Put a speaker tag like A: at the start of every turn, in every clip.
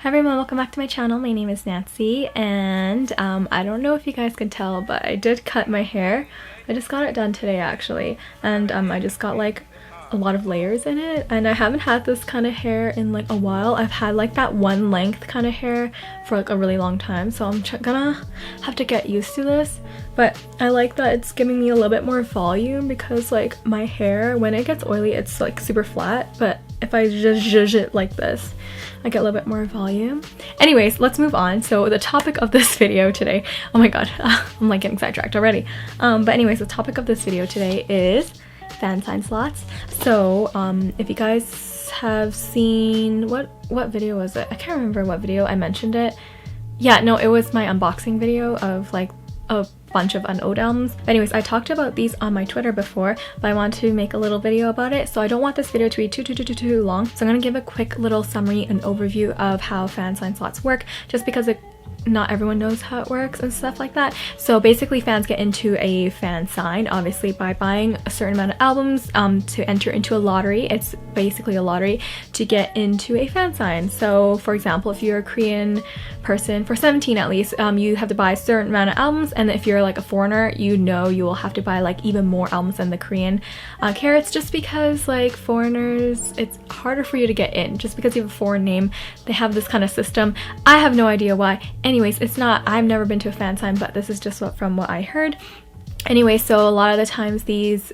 A: Hi everyone, welcome back to my channel. My name is Nancy and I don't know if you guys can tell, but I did cut my hair. I just got it done today actually, and I just got like a lot of layers in it, and I haven't had this kind of hair in like a while. I've had like that one length kind of hair for like a really long time, so I'm gonna have to get used to this. But I like that it's giving me a little bit more volume, because like my hair, when it gets oily, it's like super flat, but if I just zhuzh it like this, I get a little bit more volume. Anyways, let's move on. So the topic of this video today, oh my god, I'm like getting sidetracked already. But anyways, the topic of this video today is fan sign slots. So if you guys have seen, what video was it? I can't remember what video I mentioned it. Yeah, no, it was my unboxing video of like a bunch of unowned albums. But anyways, I talked about these on my Twitter before, but I want to make a little video about it, so I don't want this video to be too long. So I'm gonna give a quick little summary and overview of how fan sign slots work, just because not everyone knows how it works and stuff like that. So basically, fans get into a fan sign obviously by buying a certain amount of albums to enter into a lottery. It's basically a lottery to get into a fan sign. So for example, if you're a Korean person, for 17 at least, you have to buy a certain amount of albums, and if you're like a foreigner, you know you will have to buy like even more albums than the Korean carats, just because like foreigners, it's harder for you to get in just because you have a foreign name. They have this kind of system. I have no idea why. Anyways, it's not, I've never been to a fan sign, but this is just from what I heard. Anyway, so a lot of the times these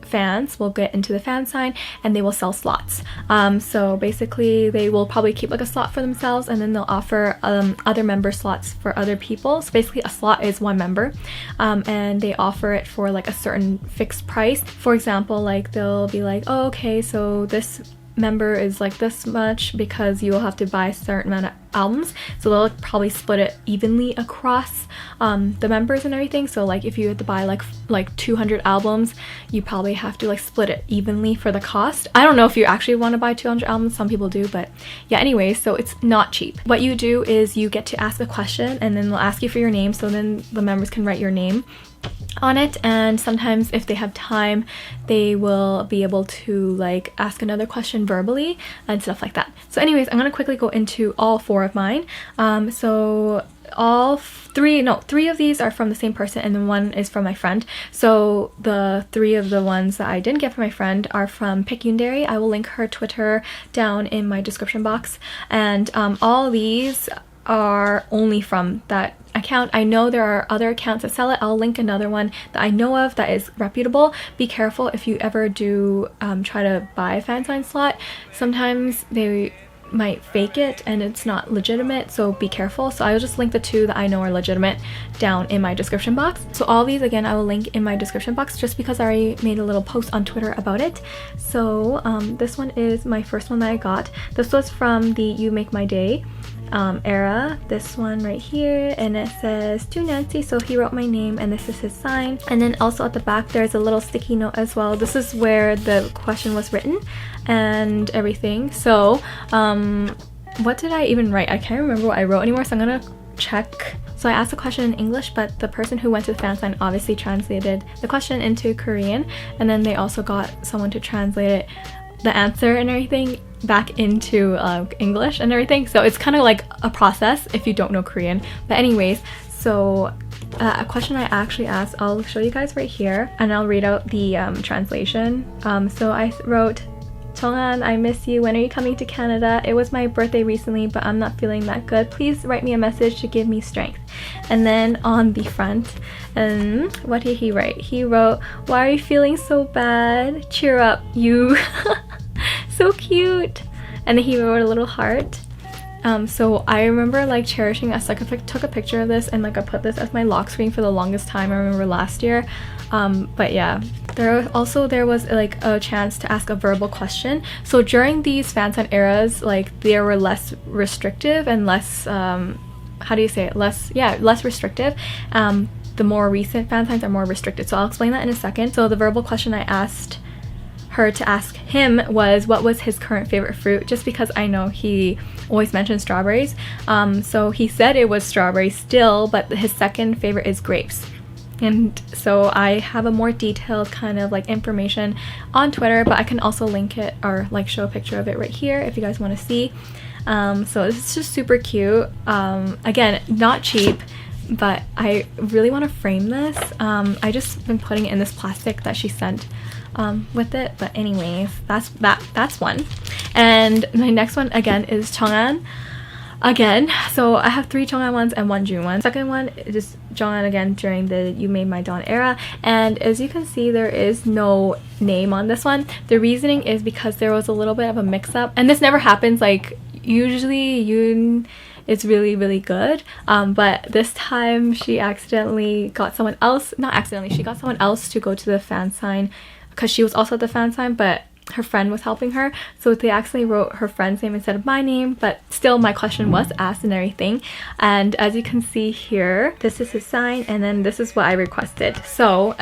A: fans will get into the fan sign and they will sell slots. So basically they will probably keep like a slot for themselves, and then they'll offer other member slots for other people. So basically a slot is one member, and they offer it for like a certain fixed price. For example, like they'll be like, oh okay, so this member is like this much because you will have to buy a certain amount of albums, so they'll probably split it evenly across the members and everything. So like if you had to buy like 200 albums, you probably have to like split it evenly for the cost. I don't know if you actually want to buy 200 albums, some people do, but yeah, anyway, so it's not cheap. What you do is you get to ask a question, and then they'll ask you for your name, so then the members can write your name on it, and sometimes if they have time they will be able to like ask another question verbally and stuff like that. So anyways, I'm gonna quickly go into all four of mine. So three of these are from the same person, and then one is from my friend. So the three of the ones that I didn't get from my friend are from Pickyundary. I will link her Twitter down in my description box, and all these are only from that account. I know there are other accounts that sell it. I'll link another one that I know of that is reputable. Be careful if you ever do try to buy a fan sign slot. Sometimes they might fake it and it's not legitimate, so be careful. So I will just link the two that I know are legitimate down in my description box. So all these again I will link in my description box, just because I already made a little post on Twitter about it. So this one is my first one that I got. This was from the You Make My Day era, this one right here, and it says to Nancy, so he wrote my name and this is his sign. And then also at the back there's a little sticky note as well. This is where the question was written and everything. So what did I even write? I can't remember what I wrote anymore, so I'm gonna check. So I asked a question in English, but the person who went to the fan sign obviously translated the question into Korean, and then they also got someone to translate it, the answer and everything, back into English and everything. So it's kind of like a process if you don't know Korean. But anyways, so a question I actually asked, I'll show you guys right here, and I'll read out the translation. So I wrote, Chongan, I miss you. When are you coming to Canada? It was my birthday recently, but I'm not feeling that good. Please write me a message to give me strength. And then on the front, what did he write? He wrote, why are you feeling so bad? Cheer up, you. So cute. And then he wrote a little heart. So I remember like cherishing us. Like I took a picture of this, and like I put this as my lock screen for the longest time. I remember last year. But yeah, there was like a chance to ask a verbal question. So during these fan sign eras, like they were less restrictive and less how do you say it, less restrictive. The more recent fan signs are more restricted, so I'll explain that in a second. So the verbal question I asked her to ask him was, what was his current favorite fruit, just because I know he always mentions strawberries. So he said it was strawberries still, but his second favorite is grapes. And so I have a more detailed kind of like information on Twitter, but I can also link it or like show a picture of it right here if you guys want to see. So it's just super cute. Again, not cheap, but I really want to frame this. I just been putting it in this plastic that she sent with it. But anyways, that's one. And my next one again is Chang'an. Again, so I have 3 Chang'an ones and 1 June one. Second one is Chang'an again during the You Made My Dawn era, and as you can see, there is no name on this one. The reasoning is because there was a little bit of a mix-up, and this never happens. Like, usually Yoon is really good, but this time she accidentally got someone else, not accidentally, she got someone else to go to the fan sign because she was also at the fan sign, but her friend was helping her, so they accidentally wrote her friend's name instead of my name, but still my question was asked and everything. And as you can see here, this is his sign, and then this is what I requested. So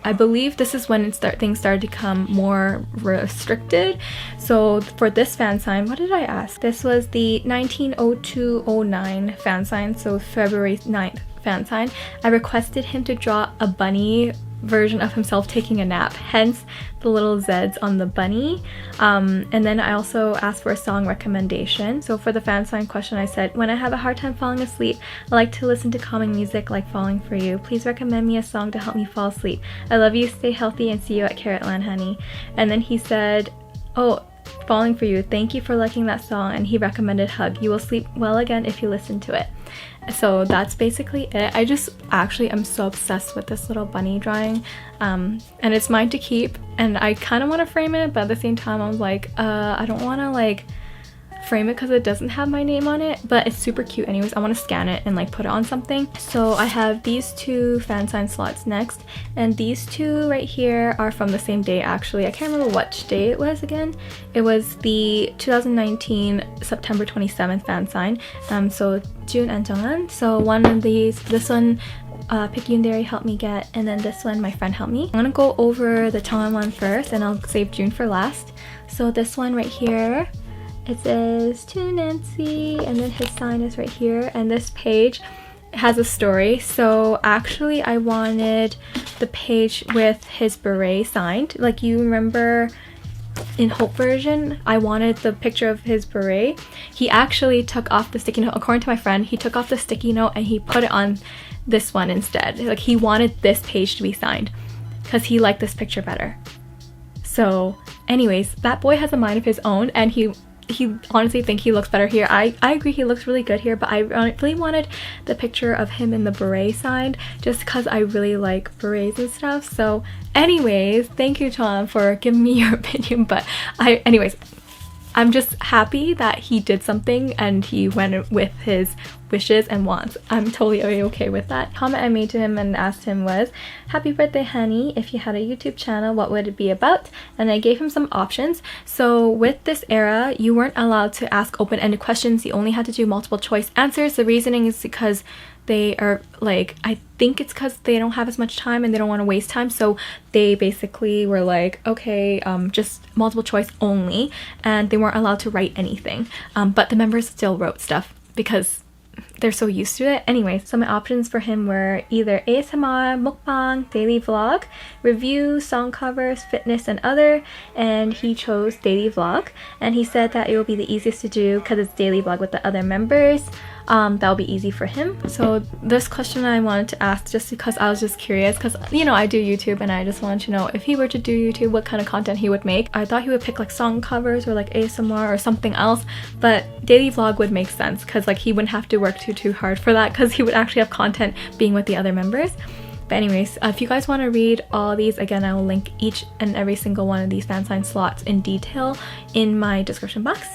A: I believe this is when things started to become more restricted. So for this fan sign, what did I ask? This was the 1902-09 fan sign, so February 9th fan sign. I requested him to draw a bunny version of himself taking a nap, hence the little Z's on the bunny. And then I also asked for a song recommendation. So for the fan sign question, I said, when I have a hard time falling asleep, I like to listen to calming music like Falling For You. Please recommend me a song to help me fall asleep. I love you, stay healthy, and see you at Carrotland, honey. And then he said, oh, Falling For You, thank you for liking that song, and he recommended Hug. You will sleep well again if you listen to it. So that's basically it. I just actually am so obsessed with this little bunny drawing, and it's mine to keep, and I kind of want to frame it, but at the same time I was like, I don't want to like frame it because it doesn't have my name on it, but it's super cute anyways. I want to scan it and like put it on something. So I have these 2 fan sign slots next, and these 2 right here are from the same day actually. I can't remember which day it was again. It was the 2019 September 27th fan sign. So June and Jonghan. So one of these, this one Pick Yoondae helped me get, and then this one my friend helped me. I'm gonna go over the Chang'an one first, and I'll save June for last. So this one right here, it says to Nancy, and then his sign is right here, and this page has a story. So actually I wanted the page with his beret signed. Like, you remember in Hope version, I wanted the picture of his beret. He actually took off the sticky note. According to my friend, he took off the sticky note and he put it on this one instead. Like, he wanted this page to be signed because he liked this picture better. So anyways, that boy has a mind of his own, and he honestly think he looks better here. I agree he looks really good here, but I really wanted the picture of him in the beret signed just because I really like berets and stuff. So anyways, thank you, Tom, for giving me your opinion, but I'm just happy that he did something and he went with his wishes and wants. I'm totally okay with that. Comment I made to him and asked him was, happy birthday honey, if you had a YouTube channel, what would it be about? And I gave him some options. So with this era, you weren't allowed to ask open-ended questions. You only had to do multiple choice answers. The reasoning is because they are like, I think it's because they don't have as much time and they don't want to waste time, so they basically were like, okay, just multiple choice only, and they weren't allowed to write anything, but the members still wrote stuff because they're so used to it. Anyway, so my options for him were either ASMR, mukbang, daily vlog, review, song covers, fitness, and other, and he chose daily vlog, and he said that it will be the easiest to do because it's daily vlog with the other members. That'll be easy for him. So this question I wanted to ask just because I was just curious, because you know I do YouTube and I just wanted to know if he were to do YouTube, what kind of content he would make. I thought he would pick like song covers or like ASMR or something else, but daily vlog would make sense because like he wouldn't have to work too hard for that because he would actually have content being with the other members. But anyways, if you guys want to read all these, again, I will link each and every single one of these fan sign slots in detail in my description box.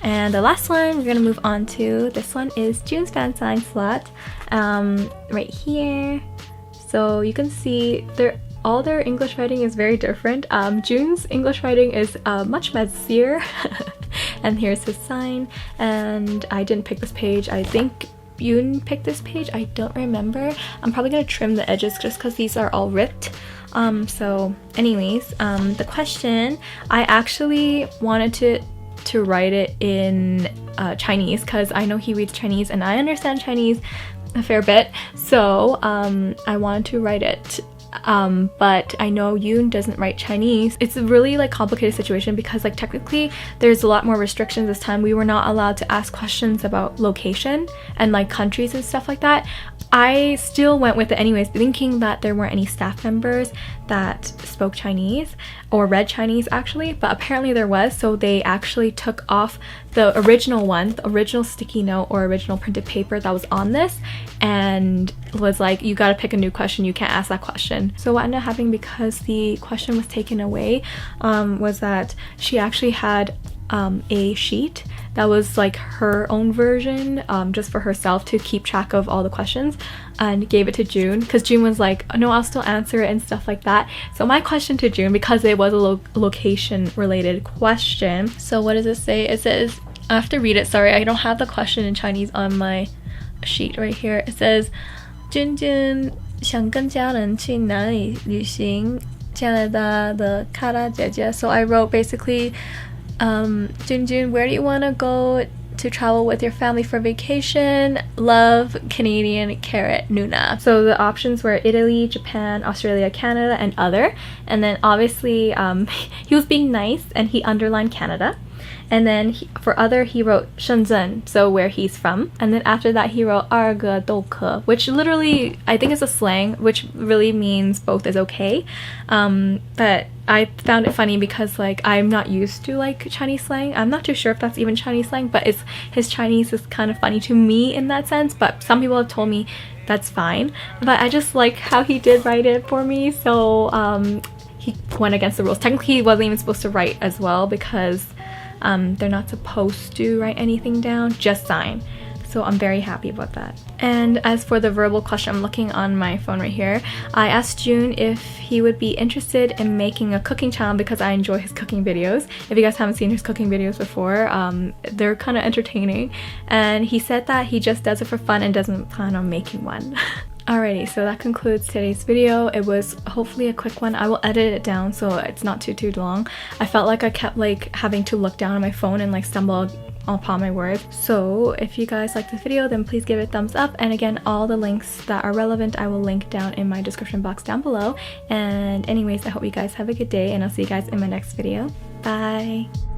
A: And the last one we're gonna move on to, this one is June's fan sign slot, right here. So you can see all their English writing is very different. June's English writing is much messier. And here's his sign, and I didn't pick this page. I think Yoon picked this page, I don't remember. I'm probably gonna trim the edges just because these are all ripped. So anyways, the question, I actually wanted to write it in Chinese because I know he reads Chinese and I understand Chinese a fair bit, so I wanted to write it but I know Yoon doesn't write Chinese. It's a really like complicated situation because like technically there's a lot more restrictions this time. We were not allowed to ask questions about location and like countries and stuff like that. I still went with it anyways, thinking that there weren't any staff members that spoke Chinese or read Chinese actually, but apparently there was, so they actually took off the original one, the original sticky note or original printed paper that was on this, and was like, you gotta pick a new question, you can't ask that question. So what ended up happening, because the question was taken away, was that she actually had a sheet that was like her own version, just for herself to keep track of all the questions, and gave it to June because June was like, no, I'll still answer it and stuff like that. So my question to June, because it was a location related question, so what does it say? It says, I have to read it, sorry, I don't have the question in Chinese on my sheet right here. It says, 君君想跟家人去哪里旅行？加拿大的卡拉姐姐。So I wrote basically, Junjun, where do you want to go to travel with your family for vacation? Love, Canadian, carrot, Nuna. So the options were Italy, Japan, Australia, Canada, and other. And then obviously he was being nice and he underlined Canada. And then for other, he wrote Shenzhen, so where he's from. And then after that, he wrote Arge Doke, which literally, I think is a slang, which really means both is okay. But I found it funny because like I'm not used to like Chinese slang. I'm not too sure if that's even Chinese slang, but his Chinese is kind of funny to me in that sense. But some people have told me that's fine. But I just like how he did write it for me. So he went against the rules. Technically, he wasn't even supposed to write as well because they're not supposed to write anything down, just sign. So I'm very happy about that. And as for the verbal question, I'm looking on my phone right here. I asked June if he would be interested in making a cooking channel because I enjoy his cooking videos. If you guys haven't seen his cooking videos before, they're kind of entertaining. And he said that he just does it for fun and doesn't plan on making one. Alrighty, so that concludes today's video. It was hopefully a quick one. I will edit it down so it's not too long. I felt like I kept like having to look down on my phone and like stumble upon my words. So if you guys like this video, then please give it a thumbs up. And again, all the links that are relevant I will link down in my description box down below. And anyways, I hope you guys have a good day and I'll see you guys in my next video. Bye!